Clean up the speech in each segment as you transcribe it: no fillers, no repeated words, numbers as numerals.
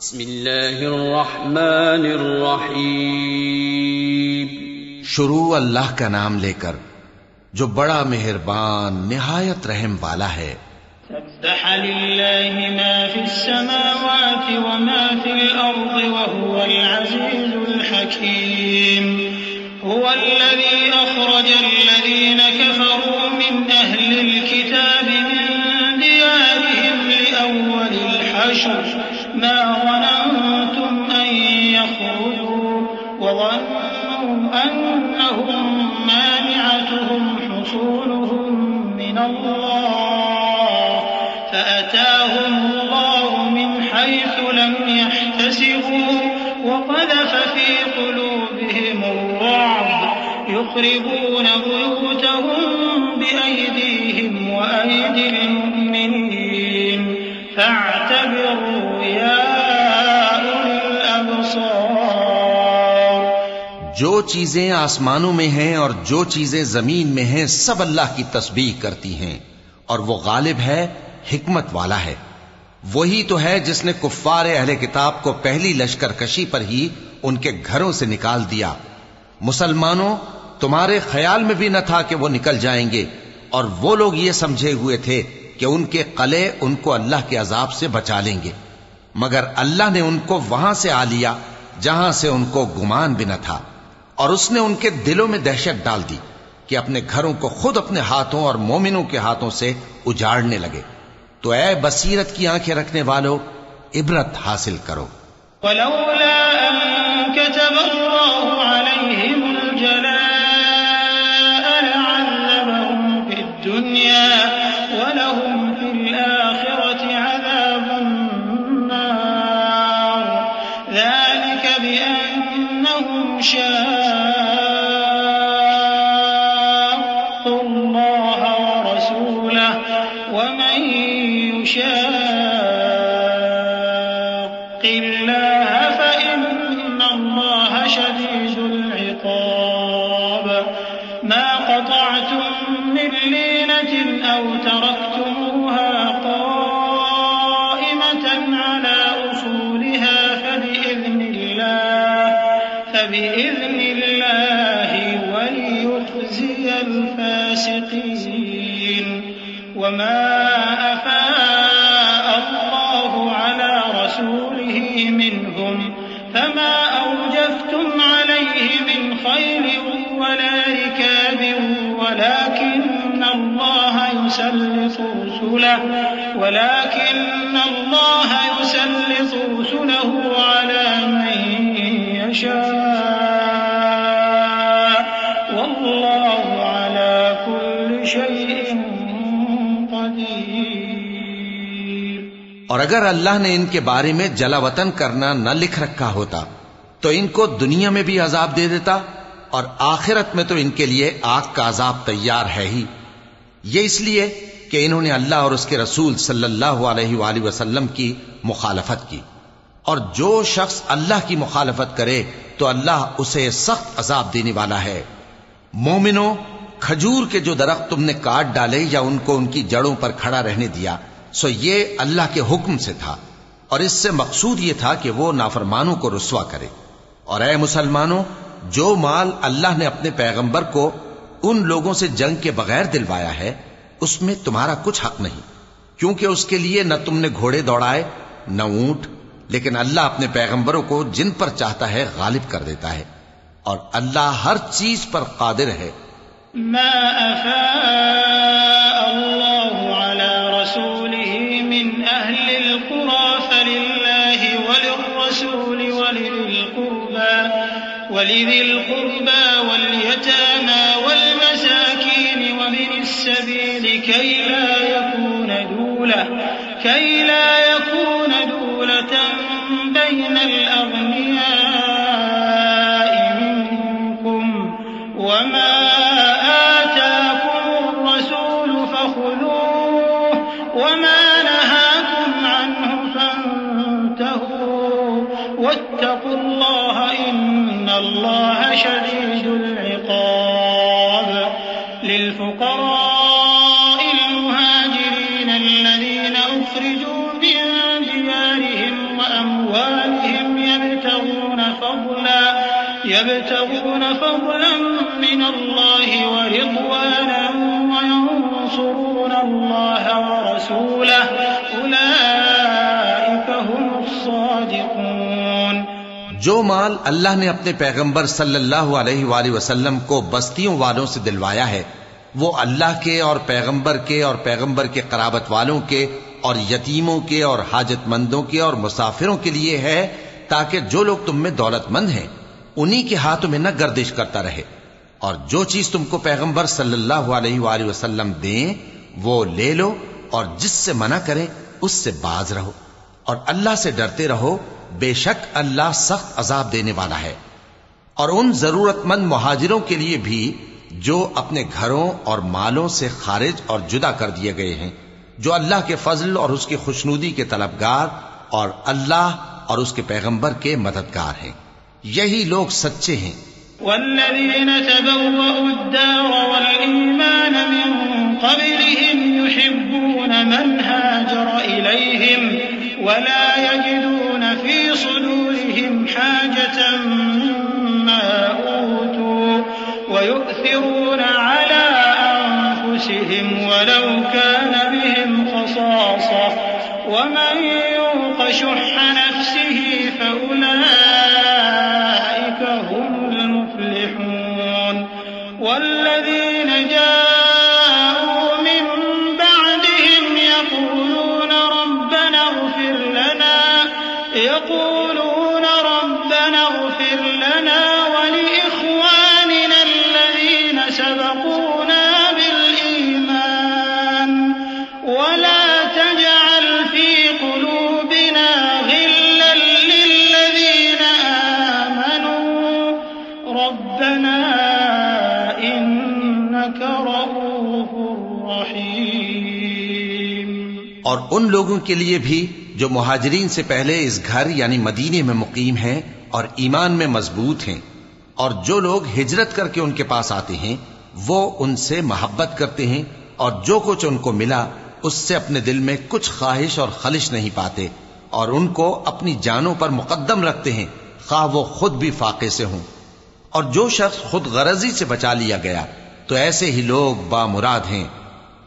بسم اللہ الرحمن الرحیم. شروع اللہ کا نام لے کر جو بڑا مہربان نہایت رحم والا ہے. سبح للہ ما فی السماوات وما فی الارض وهو العزیز الحکیم. هو الذي اخرج الذين كفروا من اهل الكتاب من ديارهم لأول الحشر ما ظننتم ان يخرجوا وظنوا انهم مانعتهم حصولهم من الله فأتاهم الله من حيث لم يحتسبوا وقذف في قلوبهم الرعب يخربون بيوتهم بأيديهم وأيدي المؤمنين فاعتبروا يا أولي الأبصار. جو چیزیں آسمانوں میں ہیں اور جو چیزیں زمین میں ہیں سب اللہ کی تسبیح کرتی ہیں اور وہ غالب ہے، حکمت والا ہے. وہی تو ہے جس نے کفار اہل کتاب کو پہلی لشکر کشی پر ہی ان کے گھروں سے نکال دیا. مسلمانوں، تمہارے خیال میں بھی نہ تھا کہ وہ نکل جائیں گے، اور وہ لوگ یہ سمجھے ہوئے تھے کہ ان کے قلعے ان کو اللہ کے عذاب سے بچا لیں گے، مگر اللہ نے ان کو وہاں سے آ لیا جہاں سے ان کو گمان بھی نہ تھا، اور اس نے ان کے دلوں میں دہشت ڈال دی کہ اپنے گھروں کو خود اپنے ہاتھوں اور مومنوں کے ہاتھوں سے اجاڑنے لگے. تو اے بصیرت کی آنکھیں رکھنے والو، عبرت حاصل کرو. ولولا أن كتب الله عليهم الجلاء لعذبهم في الدنيا ولهم في الآخرة عذاب النار ذلك بأنهم شاقوا الله ورسوله ومن يشاق الله فإن الله شديد العقاب. ما قطعتم من لينة أو تركتموها قائمة على أصولها فبإذن الله وليخزي الفاسقين. وما أفاء الله على رسوله منهم فما أوجفتم عليه من خيل ولا ركاب ولكن الله يسلط رسله على من يشاء والله على كل شيء قدير. اور اگر اللہ نے ان کے بارے میں جلا وطن کرنا نہ لکھ رکھا ہوتا تو ان کو دنیا میں بھی عذاب دے دیتا، اور آخرت میں تو ان کے لیے آگ کا عذاب تیار ہے ہی. یہ اس لیے کہ انہوں نے اللہ اور اس کے رسول صلی اللہ علیہ وآلہ وسلم کی مخالفت کی، اور جو شخص اللہ کی مخالفت کرے تو اللہ اسے سخت عذاب دینے والا ہے. مومنوں، کھجور کے جو درخت تم نے کاٹ ڈالے یا ان کو ان کی جڑوں پر کھڑا رہنے دیا، سو یہ اللہ کے حکم سے تھا، اور اس سے مقصود یہ تھا کہ وہ نافرمانوں کو رسوا کرے. اور اے مسلمانوں، جو مال اللہ نے اپنے پیغمبر کو ان لوگوں سے جنگ کے بغیر دلوایا ہے اس میں تمہارا کچھ حق نہیں، کیونکہ اس کے لیے نہ تم نے گھوڑے دوڑائے نہ اونٹ، لیکن اللہ اپنے پیغمبروں کو جن پر چاہتا ہے غالب کر دیتا ہے، اور اللہ ہر چیز پر قادر ہے. ما أفاء الله على رسوله من أهل القرى فلله وللرسول ولذي القربى واليتامى والمساكين ومن السبيل كي لا يكون دولة بين الأغنياء منكم وما آتاكم الرسول فخذوه وما نهاكم عنه فانتهوا واتقوا الله إن الله شديد العقاب. للفقراء المهاجرين الذين أخرجوا من ديارهم وأموالهم فضلا من الله ورضوانا وينصرون الله ورسوله أولئك هم الصادقون۔ جو مال اللہ نے اپنے پیغمبر صلی اللہ علیہ وآلہ وسلم کو بستیوں والوں سے دلوایا ہے وہ اللہ کے اور پیغمبر کے قرابت والوں کے اور یتیموں کے اور حاجت مندوں کے اور مسافروں کے لیے ہے، تاکہ جو لوگ تم میں دولت مند ہیں انہی کے ہاتھوں میں نہ گردش کرتا رہے، اور جو چیز تم کو پیغمبر صلی اللہ علیہ وآلہ وسلم دیں وہ لے لو، اور جس سے منع کریں اس سے باز رہو، اور اللہ سے ڈرتے رہو، بے شک اللہ سخت عذاب دینے والا ہے۔ اور ان ضرورت مند مہاجروں کے لیے بھی جو اپنے گھروں اور مالوں سے خارج اور جدا کر دیے گئے ہیں، جو اللہ کے فضل اور اس کی خوشنودی کے طلبگار اور اللہ اور اس کے پیغمبر کے مددگار ہیں، یہی لوگ سچے ہیں۔ والذين تبوأوا الدار والإيمان من قبلهم يحبون من هاجر إليهم ولا يجدون في صدورهم حاجة مما أوتوا ويؤثرون على أنفسهم ولو كان بهم خصاصة ومن يوق شح نفسه فأولئك هم المفلحون۔ والذين جاءوا من بعدهم يقولون ربنا اغفر لنا ولإخواننا الذين سبقونا بالإيمان ولا تجعل في قلوبنا غلا للذين آمنوا ربنا إنك رؤوف رحيم۔ اور ان لوگوں کے لیے بھی جو مہاجرین سے پہلے اس گھر یعنی مدینے میں مقیم ہیں اور ایمان میں مضبوط ہیں، اور جو لوگ ہجرت کر کے ان کے پاس آتے ہیں وہ ان سے محبت کرتے ہیں، اور جو کچھ ان کو ملا اس سے اپنے دل میں کچھ خواہش اور خلش نہیں پاتے، اور ان کو اپنی جانوں پر مقدم رکھتے ہیں خواہ وہ خود بھی فاقے سے ہوں۔ اور جو شخص خود غرضی سے بچا لیا گیا تو ایسے ہی لوگ بامراد ہیں۔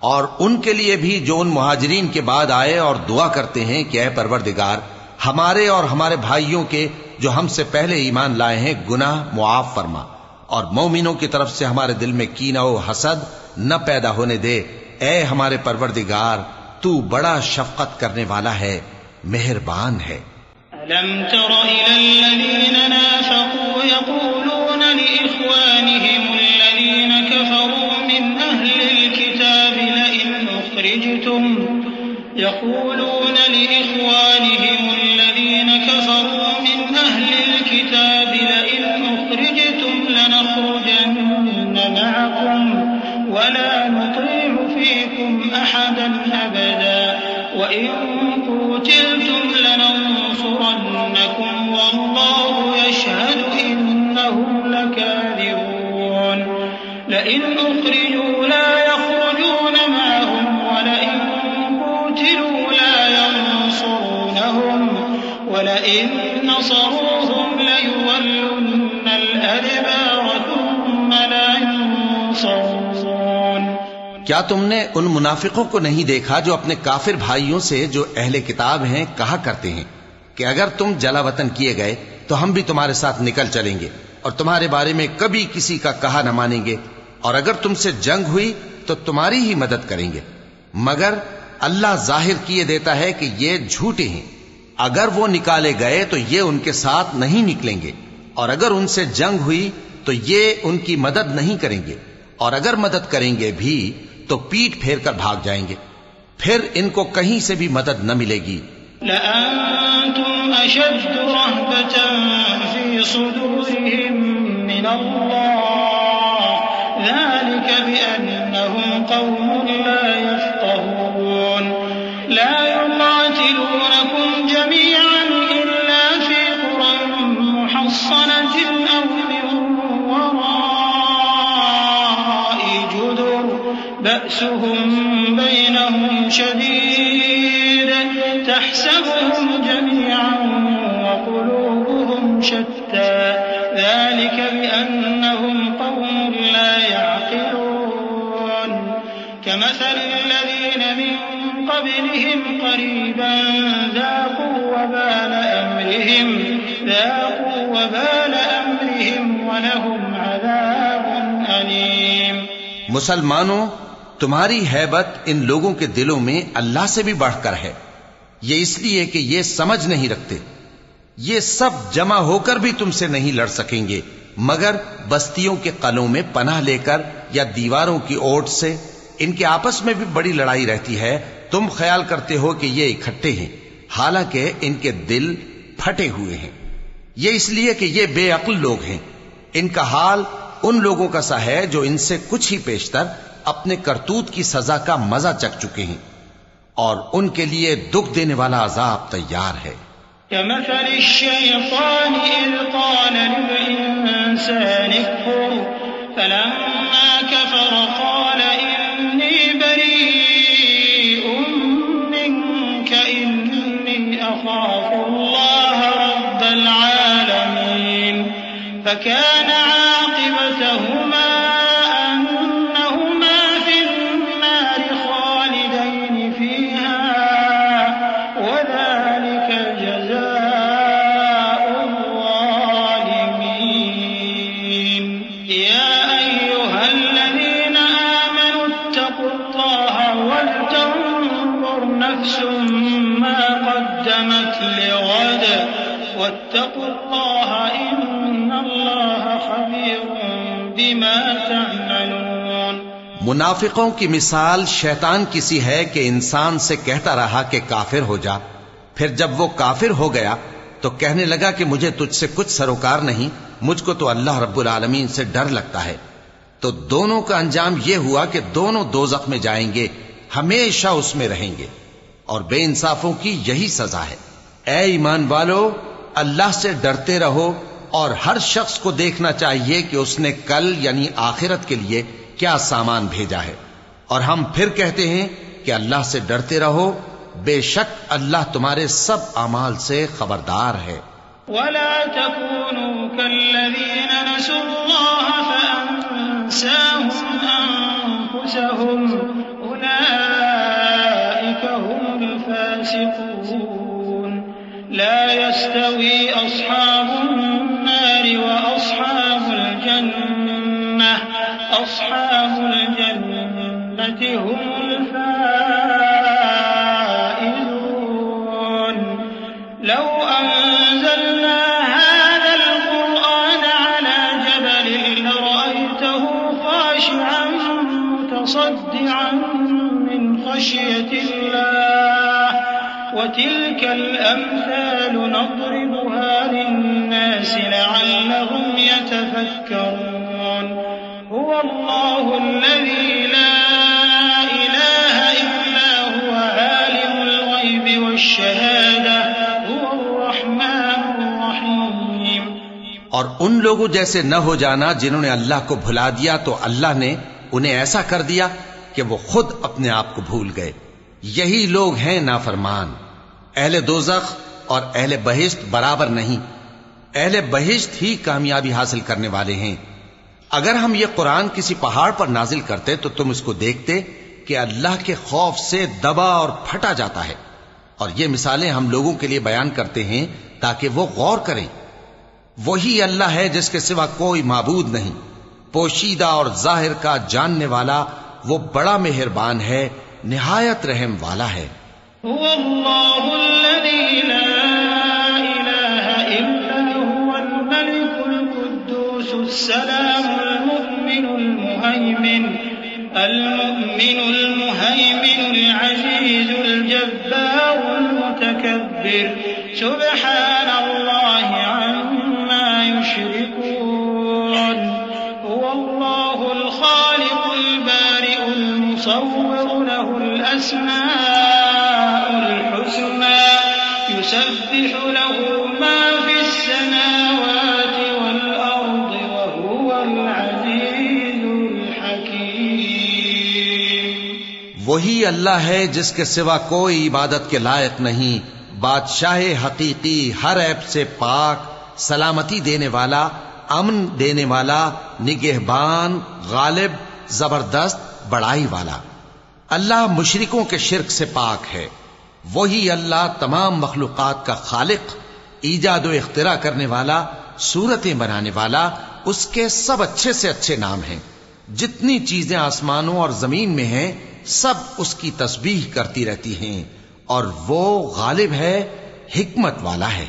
اور ان کے لیے بھی جو ان مہاجرین کے بعد آئے اور دعا کرتے ہیں کہ اے پروردگار ہمارے اور ہمارے بھائیوں کے جو ہم سے پہلے ایمان لائے ہیں گناہ معاف فرما، اور مومنوں کی طرف سے ہمارے دل میں کینہ و حسد نہ پیدا ہونے دے، اے ہمارے پروردگار تو بڑا شفقت کرنے والا ہے، مہربان ہے۔ ألم تر إلى الذين نافقوا يقولون لإخوانهم الذين كفروا من أهل الكتاب لئن أخرجتم لنخرجن معكم ولا نطيع فيكم أحدا أبدا وإن قتلتم لننصرنكم والله يشهد إنهم لكاذبون لئن أخرجوا لا يخرجون معهم ولئن قتلوا لا ينصرونهم ولئن نصروهم ليولن الأدبار ثم لا ينصرون۔ کیا تم نے ان منافقوں کو نہیں دیکھا جو اپنے کافر بھائیوں سے جو اہل کتاب ہیں کہا کرتے ہیں کہ اگر تم جلا وطن کیے گئے تو ہم بھی تمہارے ساتھ نکل چلیں گے اور تمہارے بارے میں کبھی کسی کا کہا نہ مانیں گے، اور اگر تم سے جنگ ہوئی تو تمہاری ہی مدد کریں گے، مگر اللہ ظاہر کیے دیتا ہے کہ یہ جھوٹے ہیں۔ اگر وہ نکالے گئے تو یہ ان کے ساتھ نہیں نکلیں گے، اور اگر ان سے جنگ ہوئی تو یہ ان کی مدد نہیں کریں گے، اور اگر مدد کریں گے بھی تو پیٹ پھیر کر بھاگ جائیں گے، پھر ان کو کہیں سے بھی مدد نہ ملے گی۔ لأنتم أشد رهبة في صدورهم من الله ذلك بأنهم قوم لا يفقهون لا يقاتلونكم جميعا إلا في قرى محصنة أو من وراء جدر بأسهم بينهم شديد تحسبهم جميعا وقلوبهم شتى بأنهم قوم لا يعقلون كمثل الذين من قبلهم قريبا ذاقوا وبال أمرهم ولهم عذاب أليم. مسلمانوں، تمہاری ہیبت ان لوگوں کے دلوں میں اللہ سے بھی بڑھ کر ہے. یہ اس لیے کہ یہ سمجھ نہیں رکھتے. یہ سب جمع ہو کر بھی تم سے نہیں لڑ سکیں گے مگر بستیوں کے قلعوں میں پناہ لے کر یا دیواروں کی اوٹ سے. ان کے آپس میں بھی بڑی لڑائی رہتی ہے. تم خیال کرتے ہو کہ یہ اکٹھے ہیں، حالانکہ ان کے دل پھٹے ہوئے ہیں. یہ اس لیے کہ یہ بے عقل لوگ ہیں. ان کا حال ان لوگوں کا سا ہے جو ان سے کچھ ہی پیشتر اپنے کرتوت کی سزا کا مزہ چکھ چکے ہیں، اور ان کے لیے دکھ دینے والا عذاب تیار ہے. كمثل الشيطان إذ قال للإنسان اكفر فلما كفر قال إني بريء منك إني أخاف الله رب العالمين. فكان عاقبتهما أنهما في النار خالدين فيها وذلك جزاء الظالمين. يا أيها الذين آمنوا اتقوا الله ولتنظر نفس ما قدمت لغد واتقوا الله إن الله خبير بما تعملون. منافقوں کی مثال شیطان کی سی ہے کہ انسان سے کہتا رہا کہ کافر ہو جا، پھر جب وہ کافر ہو گیا تو کہنے لگا کہ مجھے تجھ سے کچھ سروکار نہیں، مجھ کو تو اللہ رب العالمین سے ڈر لگتا ہے. تو دونوں کا انجام یہ ہوا کہ دونوں دوزخ میں جائیں گے، ہمیشہ اس میں رہیں گے، اور بے انصافوں کی یہی سزا ہے. اے ایمان والو، اللہ سے ڈرتے رہو، اور ہر شخص کو دیکھنا چاہیے کہ اس نے کل یعنی آخرت کے لیے کیا سامان بھیجا ہے. اور ہم پھر کہتے ہیں کہ اللہ سے ڈرتے رہو، بے شک اللہ تمہارے سب اعمال سے خبردار ہے. ولا تكونوا كالذين نسوا الله فأنساهم أنفسهم أولئك هم الفاسقون. لا يستوي أصحاب النار وأصحاب الجنة هم الفائزون. لو أنزلنا هذا القرآن على جبل لرأيته خاشعا متصدعا من خشية الله. وتلك الأمثال نضربها للناس لعلهم يتفكرون. هو الله الذي لا إله إلا هو عالم الغيب والشهادة هو الرحمن الرحيم. اور ان لوگوں جیسے نہ ہو جانا جنہوں نے اللہ کو بھلا دیا تو اللہ نے انہیں ایسا کر دیا کہ وہ خود اپنے آپ کو بھول گئے. یہی لوگ ہیں نافرمان. اہل دوزخ اور اہل بہشت برابر نہیں. اہل بہشت ہی کامیابی حاصل کرنے والے ہیں. اگر ہم یہ قرآن کسی پہاڑ پر نازل کرتے تو تم اس کو دیکھتے کہ اللہ کے خوف سے دبا اور پھٹا جاتا ہے. اور یہ مثالیں ہم لوگوں کے لیے بیان کرتے ہیں تاکہ وہ غور کریں. وہی اللہ ہے جس کے سوا کوئی معبود نہیں، پوشیدہ اور ظاہر کا جاننے والا، وہ بڑا مہربان ہے، نہایت رحم والا ہے. هو الله الذي لا إله إلا هو الملك القدوس السلام المؤمن المهيمن العزيز الجبار المتكبر سبحان الله عما يشركون. هو الله الخالق البارئ المصور له الأسماء الحسنى يسبح له ما في السماوات والأرض وهو العزيز الحكيم. وہی اللہ ہے جس کے سوا کوئی عبادت کے لائق نہیں، بادشاہ حقیقی، ہر عیب سے پاک، سلامتی دینے والا، امن دینے والا، نگہبان، غالب، زبردست، بڑائی والا۔ اللہ مشرکوں کے شرک سے پاک ہے۔ وہی اللہ تمام مخلوقات کا خالق، ایجاد و اختراع کرنے والا، صورتیں بنانے والا۔ اس کے سب اچھے سے اچھے نام ہیں۔ جتنی چیزیں آسمانوں اور زمین میں ہیں سب اس کی تسبیح کرتی رہتی ہیں، اور وہ غالب ہے، حکمت والا ہے۔